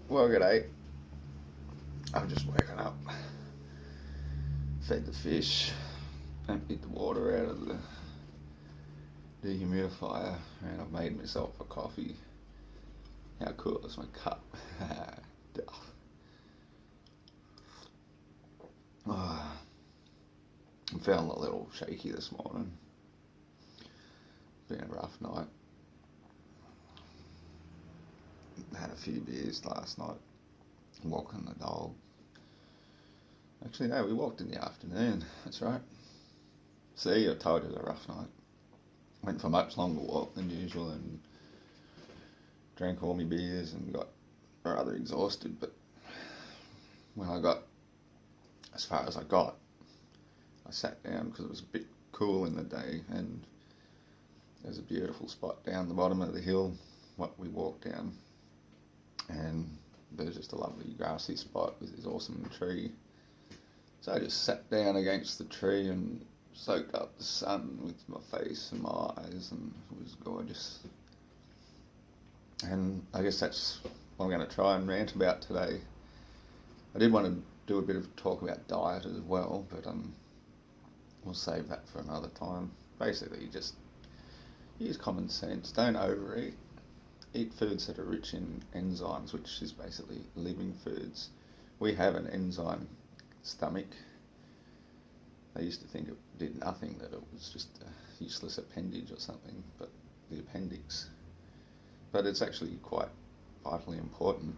Well, g'day. I've just woken up, fed the fish, emptied the water out of the dehumidifier, and I've made myself a coffee. How cool is my cup? Duff. I'm feeling a little shaky this morning. Been a rough night. Had a few beers last night, walking the dog. Actually, no, we walked in the afternoon, that's right. See, I told you it was a rough night. Went for a much longer walk than usual and drank all my beers and got rather exhausted, but when I got as far as I got, I sat down because it was a bit cool in the day, and there's a beautiful spot down the bottom of the hill what we walked down, and there's just a lovely grassy spot with this awesome tree. So I just sat down against the tree and soaked up the sun with my face and my eyes, and it was gorgeous. And I guess that's what I'm going to try and rant about today. I did want to do a bit of talk about diet as well, but we'll save that for another time. Basically, just use common sense. Don't overeat. Eat foods that are rich in enzymes, which is basically living foods. We have an enzyme stomach. I used to think it did nothing, that it was just a useless appendage or something, but the appendix. But it's actually quite vitally important.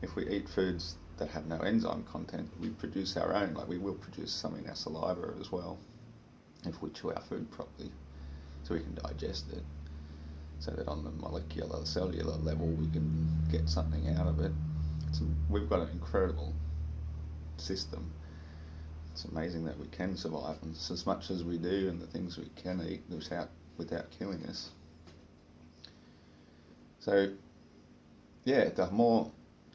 If we eat foods that have no enzyme content, we produce our own. Like, we will produce some in our saliva as well if we chew our food properly, so we can digest it, so that on the molecular, cellular level we can get something out of it. We've got an incredible system. It's amazing that we can survive as much as we do, and the things we can eat without killing us. So yeah, the more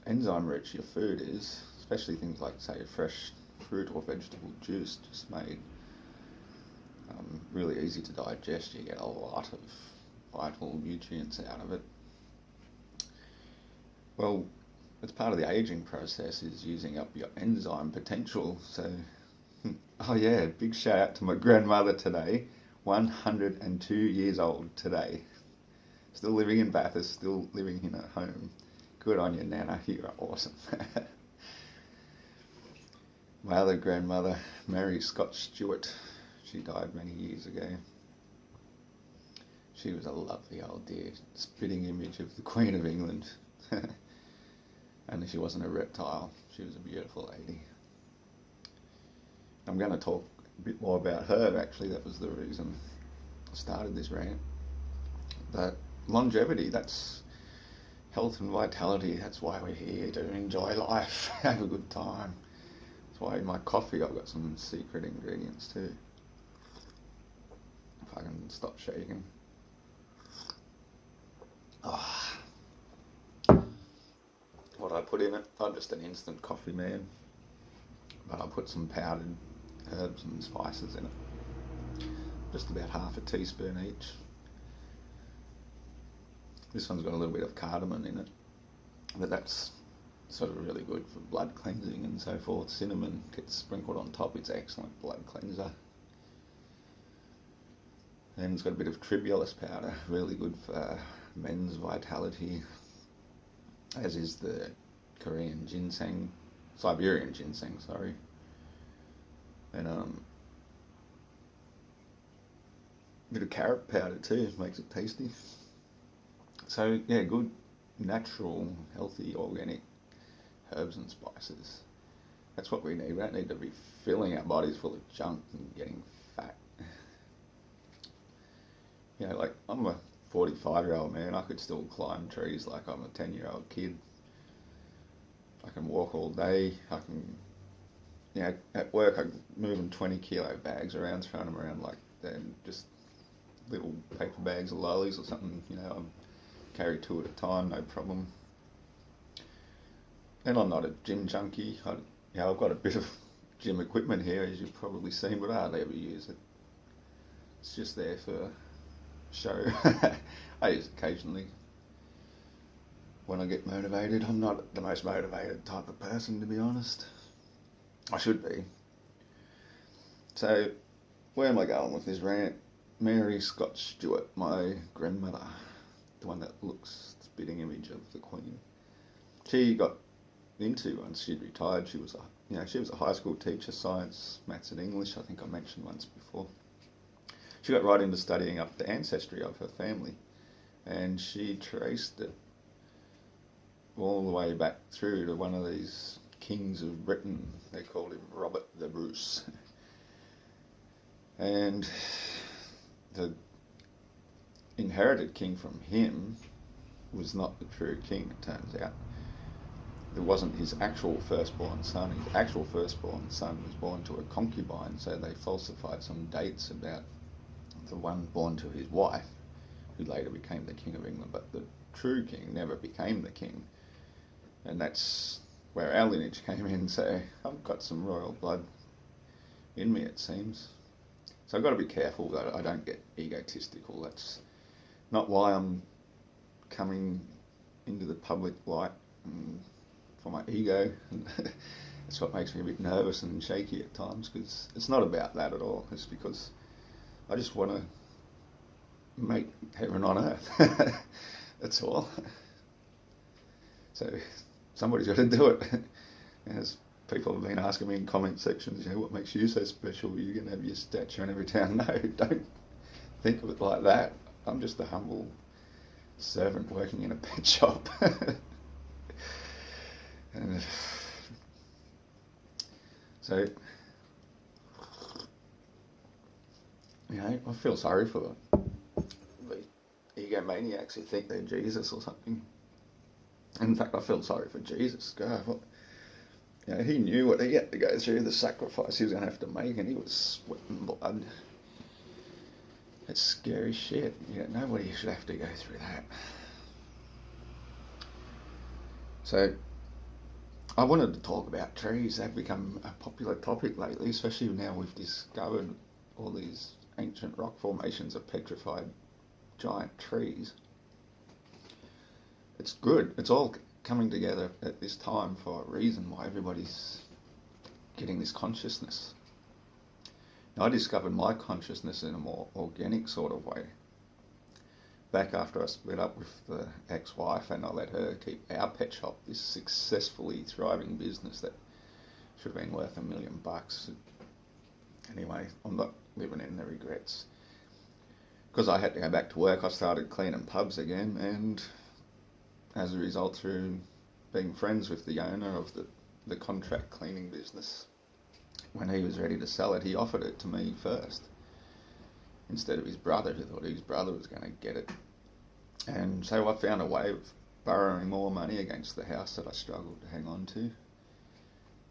enzyme rich your food is, especially things like, say, fresh fruit or vegetable juice just made, really easy to digest. You get a lot of vital nutrients out of it. Well, it's part of the aging process, is using up your enzyme potential. So, oh yeah, big shout out to my grandmother today, 102 years old today. Still living in Bathurst, still living in her home. Good on you, Nana, you're awesome. My other grandmother, Mary Scott Stewart, she died many years ago. She was a lovely old dear, spitting image of the Queen of England. Only she wasn't a reptile, she was a beautiful lady. I'm going to talk a bit more about her, actually. That was the reason I started this rant. But longevity, that's health and vitality, that's why we're here, to enjoy life, have a good time. That's why in my coffee I've got some secret ingredients too. If I can stop shaking. What I put in it, I'm just an instant coffee man, but I put some powdered herbs and spices in it. Just about half a teaspoon each. This one's got a little bit of cardamom in it, but that's sort of really good for blood cleansing and so forth. Cinnamon gets sprinkled on top, it's an excellent blood cleanser. Then it's got a bit of tribulus powder, really good for men's vitality, as is the Siberian ginseng, sorry. And a bit of carrot powder too, makes it tasty. So yeah, good, natural, healthy, organic herbs and spices. That's what we need. We don't need to be filling our bodies full of junk and getting fat. You know, like, I'm a 45-year-old man, I could still climb trees like I'm a 10-year-old kid. I can walk all day, I can, you know, at work I'm moving 20 kilo bags around, throwing them around like they're just little paper bags of lollies or something, you know. I carry two at a time, no problem. And I'm not a gym junkie. I've got a bit of gym equipment here, as you've probably seen, but I hardly ever use it. It's just there for show. I use it occasionally. when I get motivated. I'm not the most motivated type of person, to be honest. I should be. So, where am I going with this rant? Mary Scott Stewart, my grandmother, the one that looks the spitting image of the Queen. She got into, once she'd retired, she was a high school teacher, science, maths and English, I think I mentioned once before. She got right into studying up the ancestry of her family, and she traced it all the way back through to one of these kings of Britain. They called him Robert the Bruce. And the inherited king from him was not the true king, it turns out. It wasn't his actual firstborn son. His actual firstborn son was born to a concubine, so they falsified some dates about the one born to his wife, who later became the King of England. But the true king never became the king. And that's where our lineage came in, so I've got some royal blood in me, it seems. So I've got to be careful that I don't get egotistical. That's not why I'm coming into the public light, for my ego. That's what makes me a bit nervous and shaky at times, because it's not about that at all. It's because I just want to make heaven on earth. That's all. So somebody's got to do it. As people have been asking me in comment sections, what makes you so special? You're going to have your statue in every town. No, don't think of it like that. I'm just a humble servant working in a pet shop. And so, I feel sorry for the egomaniacs who think they're Jesus or something. In fact, I feel sorry for Jesus. God, he knew what he had to go through, the sacrifice he was going to have to make, and he was sweating blood. It's scary shit. Nobody should have to go through that. So, I wanted to talk about trees. They've become a popular topic lately, especially now we've discovered all these ancient rock formations of petrified giant trees. It's good. It's all coming together at this time for a reason why everybody's getting this consciousness. Now, I discovered my consciousness in a more organic sort of way. Back after I split up with the ex-wife and I let her keep our pet shop, this successfully thriving business that should have been worth $1 million. Anyway, I'm not living in the regrets. Because I had to go back to work, I started cleaning pubs again, and as a result, through being friends with the owner of the contract cleaning business, when he was ready to sell it, he offered it to me first, instead of his brother, who thought his brother was going to get it. And so I found a way of borrowing more money against the house that I struggled to hang on to,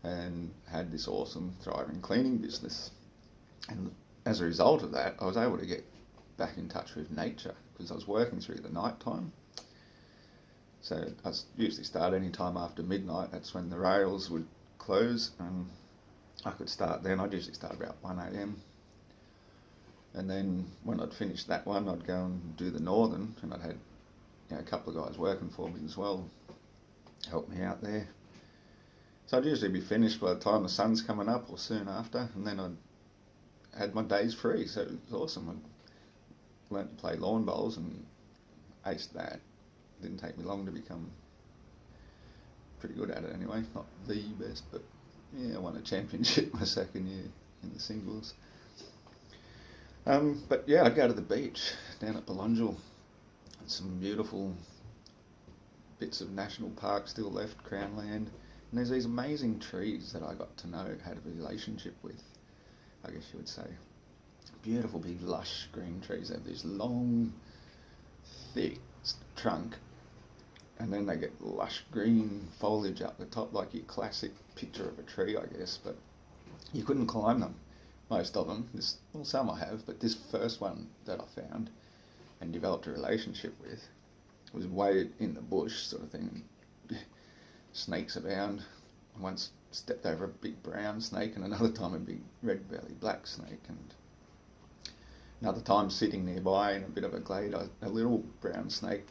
and had this awesome, thriving cleaning business. And as a result of that, I was able to get back in touch with nature, because I was working through the night time. So I usually start any time after midnight. That's when the rails would close, and I could start then. I'd usually start about 1 a.m. And then when I'd finished that one, I'd go and do the northern, and I'd had a couple of guys working for me as well, help me out there. So I'd usually be finished by the time the sun's coming up or soon after, and then I'd had my days free, so it was awesome. I learnt to play lawn bowls and aced that. It didn't take me long to become pretty good at it anyway. Not the best, but I won a championship my second year in the singles. But yeah, I'd go to the beach down at Belongil. Some beautiful bits of national park still left, Crown Land. And there's these amazing trees that I got to know, had a relationship with, I guess you would say. Beautiful big lush green trees. They have this long, thick trunk, and then they get lush green foliage up the top, like your classic picture of a tree, I guess, but you couldn't climb them. Most of them. Some I have, but this first one that I found and developed a relationship with was way in the bush sort of thing. Snakes abound. I once stepped over a big brown snake, and another time a big red-bellied black snake, and another time sitting nearby in a bit of a glade, a little brown snake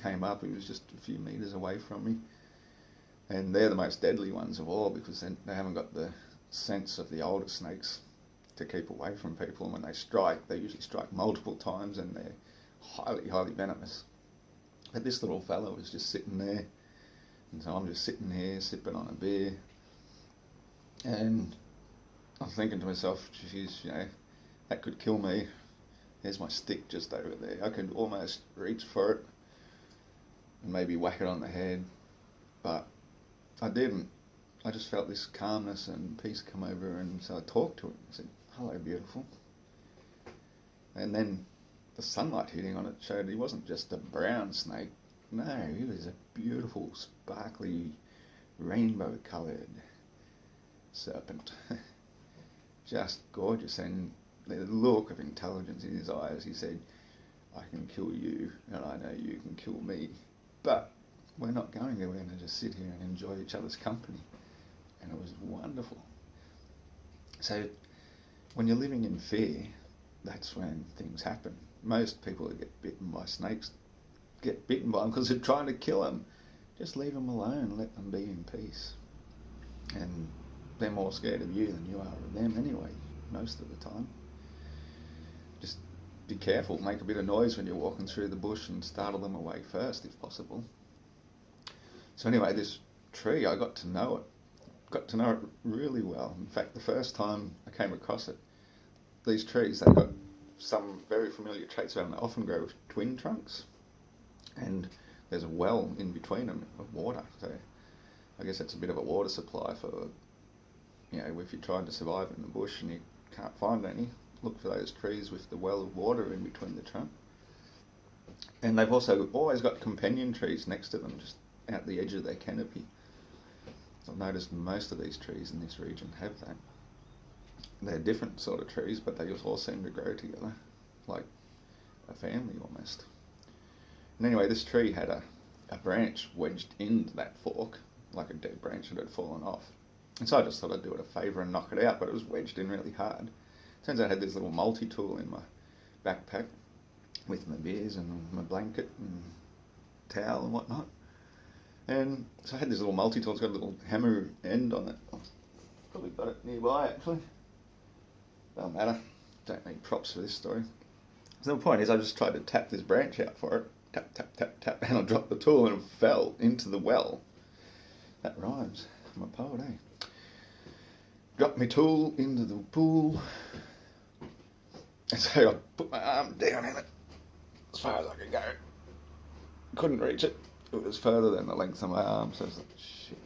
came up. He was just a few metres away from me. And they're the most deadly ones of all because they haven't got the sense of the older snakes to keep away from people. And when they strike, they usually strike multiple times and they're highly, highly venomous. But this little fellow was just sitting there. And so I'm just sitting here sipping on a beer. And I'm thinking to myself, geez, that could kill me. There's my stick just over there. I could almost reach for it and maybe whack it on the head. But I didn't. I just felt this calmness and peace come over, and so I talked to him. I said, "Hello, beautiful." And then the sunlight hitting on it showed he wasn't just a brown snake. No, he was a beautiful, sparkly, rainbow-coloured serpent. Just gorgeous, and the look of intelligence in his eyes. He said, "I can kill you, and I know you can kill me, but we're not going to. We're going to just sit here and enjoy each other's company." And it was wonderful. So when you're living in fear, that's when things happen. Most people that get bitten by snakes get bitten by them because they're trying to kill them. Just leave them alone, let them be in peace. And they're more scared of you than you are of them anyway, most of the time. Just be careful, make a bit of noise when you're walking through the bush and startle them away first if possible. So anyway, this tree, I got to know it really well. In fact, the first time I came across it, these trees, they've got some very familiar traits about them. They often grow with twin trunks, and there's a well in between them of water. So I guess that's a bit of a water supply for, if you're trying to survive in the bush and you can't find any, look for those trees with the well of water in between the trunk. And they've also always got companion trees next to them, just out the edge of their canopy. I've noticed most of these trees in this region have that. They're different sort of trees, but they all seem to grow together, like a family almost. And anyway, this tree had a branch wedged into that fork, like a dead branch that had fallen off. And so I just thought I'd do it a favour and knock it out, but it was wedged in really hard. Turns out I had this little multi-tool in my backpack with my beers and my blanket and towel and whatnot. And so I had this little multi-tool. It's got a little hammer end on it. I've probably got it nearby actually. Don't matter. Don't need props for this story. So the point is I just tried to tap this branch out for it. Tap, tap, tap, tap, and I dropped the tool and it fell into the well. That rhymes. I'm a poet, eh? Dropped my tool into the pool. And so I put my arm down in it as far as I could go. Couldn't reach it. It was further than the length of my arm, so I was like, shit,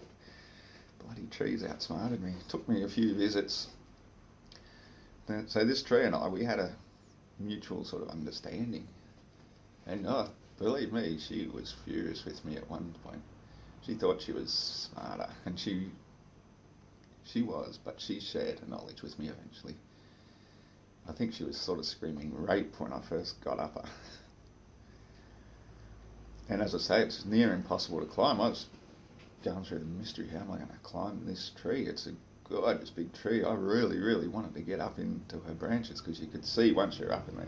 bloody trees outsmarted me. It took me a few visits. So this tree and I, we had a mutual sort of understanding. And believe me, she was furious with me at one point. She thought she was smarter, and she was, but she shared her knowledge with me eventually. I think she was sort of screaming rape when I first got up her. And as I say, it's near impossible to climb. I was going through the mystery, how am I going to climb this tree? It's a gorgeous big tree. I really, really wanted to get up into her branches because you could see once you're up in there,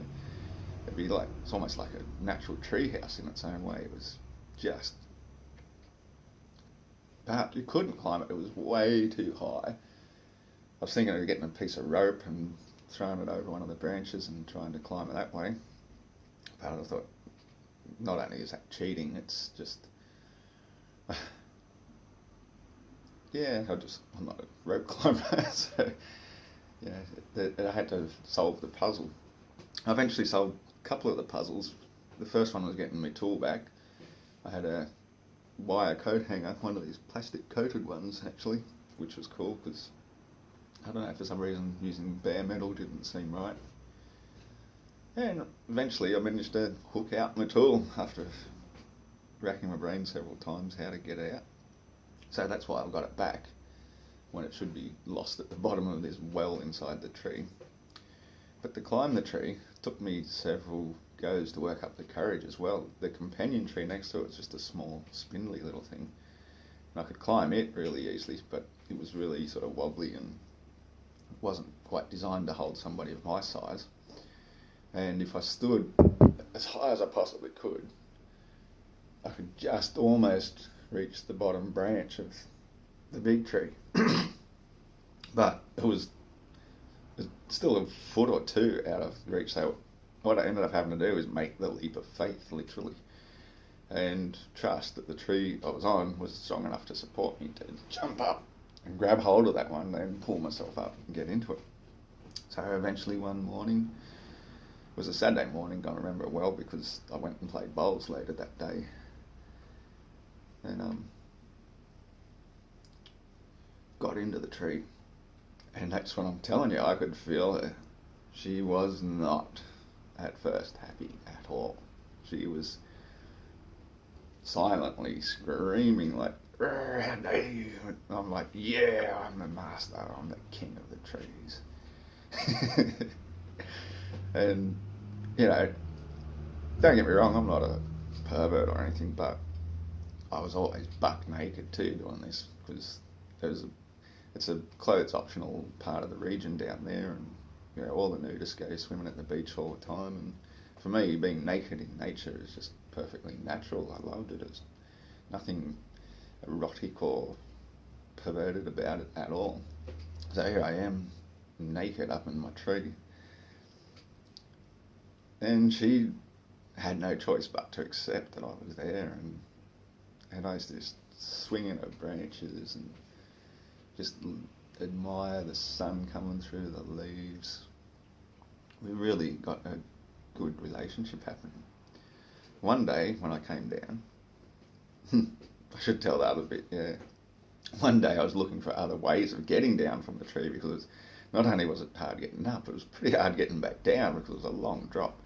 it'd be like, it's almost like a natural tree house in its own way. It was just, but you couldn't climb it. It was way too high. I was thinking of getting a piece of rope and throwing it over one of the branches and trying to climb it that way. But I thought, not only is that cheating, it's just, I'm not a rope climber, so I had to solve the puzzle. I eventually solved a couple of the puzzles. The first one was getting my tool back. I had a wire coat hanger, one of these plastic coated ones actually, which was cool because, I don't know, for some reason using bare metal didn't seem right. And eventually I managed to hook out my tool after racking my brain several times how to get it out. So that's why I've got it back when it should be lost at the bottom of this well inside the tree. But to climb the tree took me several goes to work up the courage as well. The companion tree next to it was just a small spindly little thing. And I could climb it really easily, but it was really sort of wobbly and wasn't quite designed to hold somebody of my size. And if I stood as high as I possibly could, I could just almost reach the bottom branch of the big tree. But it was still a foot or two out of reach. So what I ended up having to do is make the leap of faith, literally, and trust that the tree I was on was strong enough to support me to jump up and grab hold of that one and pull myself up and get into it. So eventually one morning, it was a Saturday morning, I remember it well because I went and played bowls later that day. And got into the tree. And that's when I'm telling you, I could feel her. She was not at first happy at all. She was silently screaming like, "How dare you?" And I'm like, "Yeah, I'm the master. I'm the king of the trees." And, you know, don't get me wrong, I'm not a pervert or anything, but I was always buck naked too doing this because it's a clothes optional part of the region down there, and you know all the nudists go swimming at the beach all the time. And for me, being naked in nature is just perfectly natural. I loved it. There's nothing erotic or perverted about it at all. So here I am, naked up in my tree, and she had no choice but to accept that I was there, and I used to just swing in her branches and just admire the sun coming through the leaves. We really got a good relationship happening. One day when I came down, I should tell the other bit, yeah. One day I was looking for other ways of getting down from the tree because not only was it hard getting up, it was pretty hard getting back down because it was a long drop.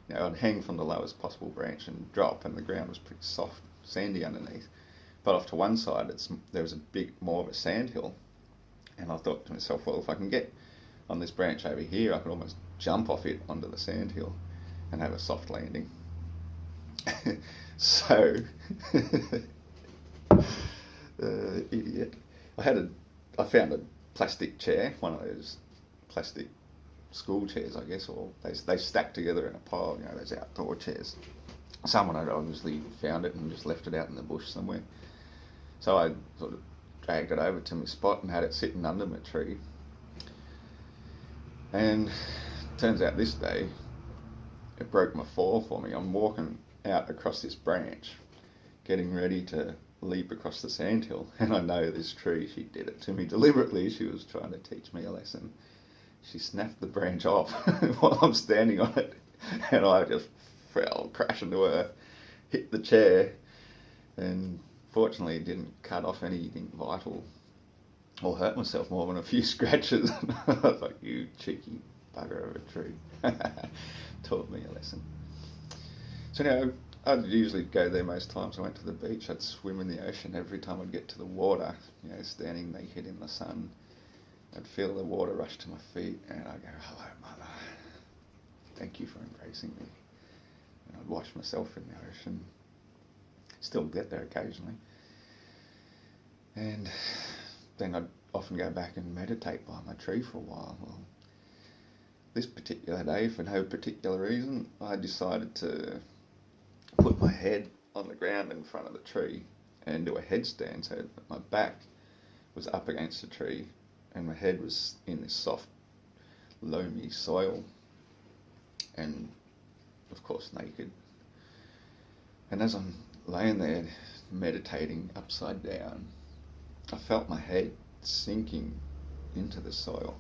You know, I'd hang from the lowest possible branch and drop, and the ground was pretty soft, sandy underneath. But off to one side, there was more of a sand hill, and I thought to myself, well, if I can get on this branch over here, I could almost jump off it onto the sand hill and have a soft landing. So, idiot. I found a plastic chair, one of those plastic school chairs, I guess, or they stacked together in a pile, you know, those outdoor chairs. Someone had obviously found it and just left it out in the bush somewhere. So I sort of dragged it over to my spot and had it sitting under my tree. And turns out this day, it broke my fall for me. I'm walking out across this branch, getting ready to leap across the sandhill, and I know this tree, she did it to me deliberately. She was trying to teach me a lesson. She snapped the branch off while I'm standing on it, and I just fell crashing to earth, hit the chair, and fortunately it didn't cut off anything vital or hurt myself more than a few scratches. I was like, "You cheeky bugger of a tree." Taught me a lesson. So now I'd usually go there most times. I went to the beach, I'd swim in the ocean. Every time I'd get to the water, you know, standing naked in the sun, I'd feel the water rush to my feet, and I'd go, "Hello, mother. Thank you for embracing me." And I'd wash myself in the ocean. Still get there occasionally. And then I'd often go back and meditate by my tree for a while. Well, this particular day, for no particular reason, I decided to put my head on the ground in front of the tree and do a headstand so that my back was up against the tree and my head was in this soft, loamy soil, and of course naked. And as I'm laying there meditating upside down, I felt my head sinking into the soil,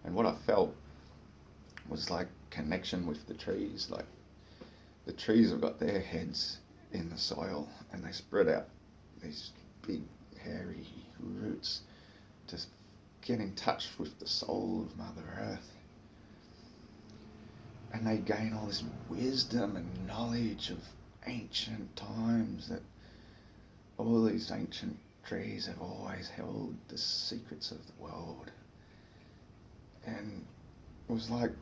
and what I felt was like connection with the trees. Like the trees have got their heads in the soil and they spread out these big hairy roots to get in touch with the soul of Mother Earth, and they gain all this wisdom and knowledge of ancient times, that all these ancient trees have always held the secrets of the world. And it was like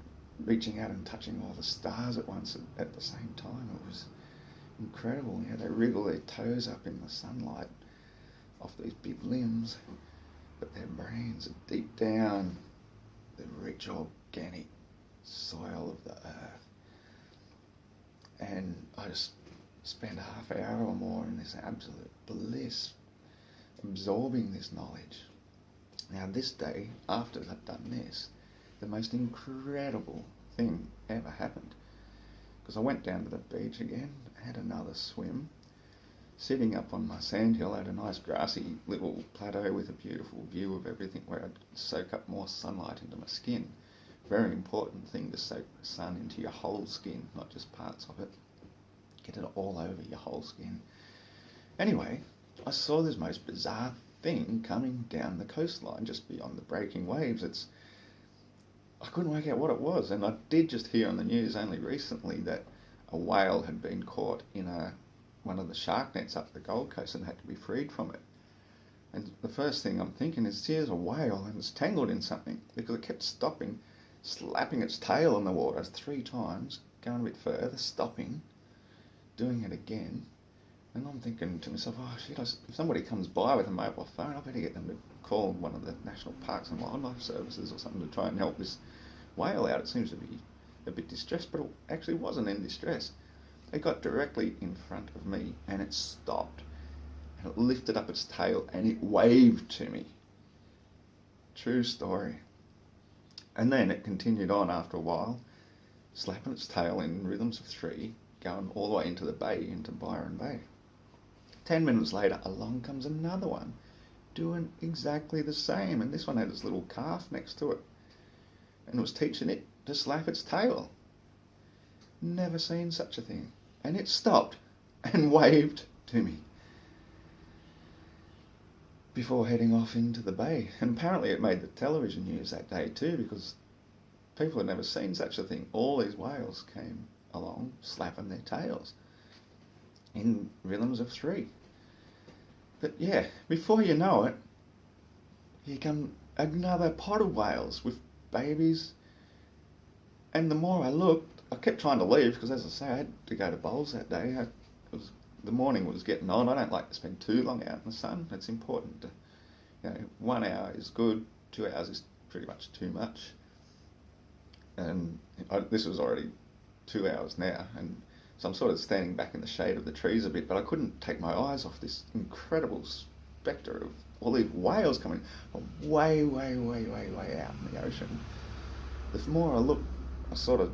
reaching out and touching all the stars at once at the same time. It was incredible. You know, they wriggle their toes up in the sunlight off these big limbs, but their brains are deep down the rich organic soil of the earth. And I just spend a half hour or more in this absolute bliss, absorbing this knowledge. Now this day, after I'd done this, the most incredible thing ever happened. Because I went down to the beach again, had another swim, sitting up on my sandhill at a nice grassy little plateau with a beautiful view of everything where I'd soak up more sunlight into my skin. Very important thing to soak the sun into your whole skin, not just parts of it. Get it all over your whole skin. Anyway, I saw this most bizarre thing coming down the coastline just beyond the breaking waves. I couldn't work out what it was, and I did just hear on the news only recently that a whale had been caught in one of the shark nets up the Gold Coast and had to be freed from it. And the first thing I'm thinking is, here's a whale and it's tangled in something, because it kept stopping, slapping its tail on the water 3 times, going a bit further, stopping, doing it again. And I'm thinking to myself, oh shit, if somebody comes by with a mobile phone, I better get them to call one of the National Parks and Wildlife Services or something to try and help this whale out. It seems to be a bit distressed, but it actually wasn't in distress. It got directly in front of me and it stopped. And it lifted up its tail and it waved to me. True story. And then it continued on after a while, slapping its tail in rhythms of 3, going all the way into the bay, into Byron Bay. 10 minutes later, along comes another one, doing exactly the same, and this one had its little calf next to it, and was teaching it to slap its tail. Never seen such a thing. And it stopped and waved to me before heading off into the bay. And apparently it made the television news that day too, because people had never seen such a thing. All these whales came along slapping their tails in rhythms of 3. But yeah, before you know it, here come another pod of whales with babies. And the more I looked, I kept trying to leave because, as I say, I had to go to bowls that day. The morning was getting on. I don't like to spend too long out in the sun. It's important to, 1 hour is good, 2 hours is pretty much too much. And this was already 2 hours now, and so I'm sort of standing back in the shade of the trees a bit, but I couldn't take my eyes off this incredible spectre of all these whales coming from way, way, way, way, way out in the ocean. The more I looked, I sort of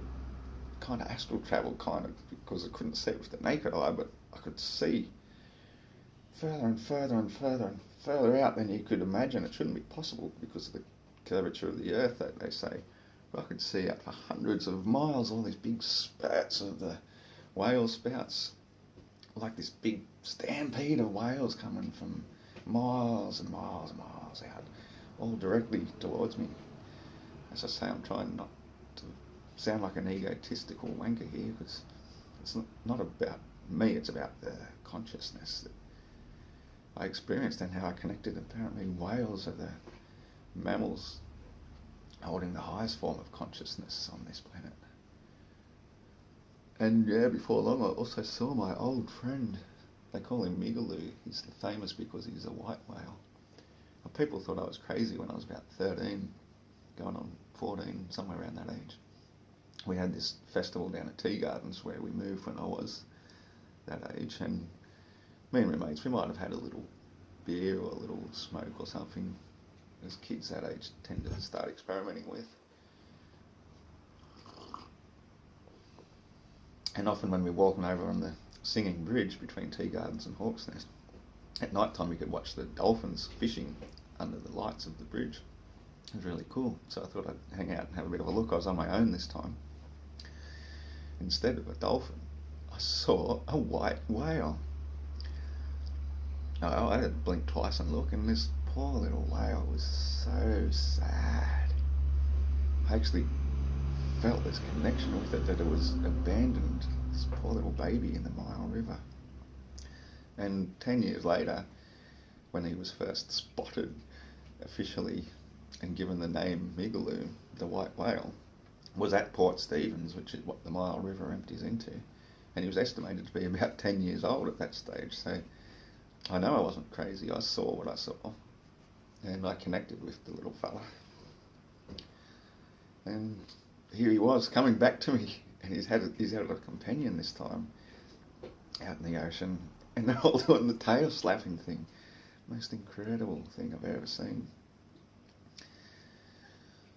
kind of astral travelled, because I couldn't see it with the naked eye, but I could see further and further and further and further out than you could imagine. It shouldn't be possible because of the curvature of the earth, that they say. But I could see out for hundreds of miles all these big spouts of the whale spouts, like this big stampede of whales coming from miles and miles and miles out, all directly towards me. As I say, I'm trying not to sound like an egotistical wanker here, because it's not about me, it's about the consciousness that I experienced and how I connected. Apparently whales are the mammals holding the highest form of consciousness on this planet. And yeah, before long I also saw my old friend. They call him Migaloo. He's famous because he's a white whale. People thought I was crazy when I was about 13, going on 14, somewhere around that age. We had this festival down at Tea Gardens where we moved when I was that age, and me and my mates, we might have had a little beer or a little smoke or something, as kids that age tend to start experimenting with. And often when we're walking over on the Singing Bridge between Tea Gardens and Hawk's Nest, at night time you could watch the dolphins fishing under the lights of the bridge. It was really cool. So I thought I'd hang out and have a bit of a look. I was on my own this time. Instead of a dolphin, I saw a white whale. Oh, I had to blink twice and look, and this poor little whale was so sad. I actually felt this connection with it, that it was abandoned, this poor little baby in the Mile River. And 10 years later, when he was first spotted officially and given the name Migaloo, the white whale, was at Port Stephens, which is what the Mile River empties into, and he was estimated to be about 10 years old at that stage. So I know I wasn't crazy. I saw what I saw, and I connected with the little fella. And here he was coming back to me, and he's had a companion this time. out in the ocean, and they're all doing the tail slapping thing. Most incredible thing I've ever seen.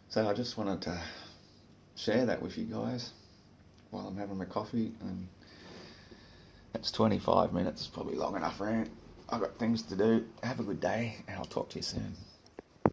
So I just wanted to share that with you guys while I'm having my coffee. And it's 25 minutes, probably long enough rant. I've got things to do. Have a good day, and I'll talk to you soon.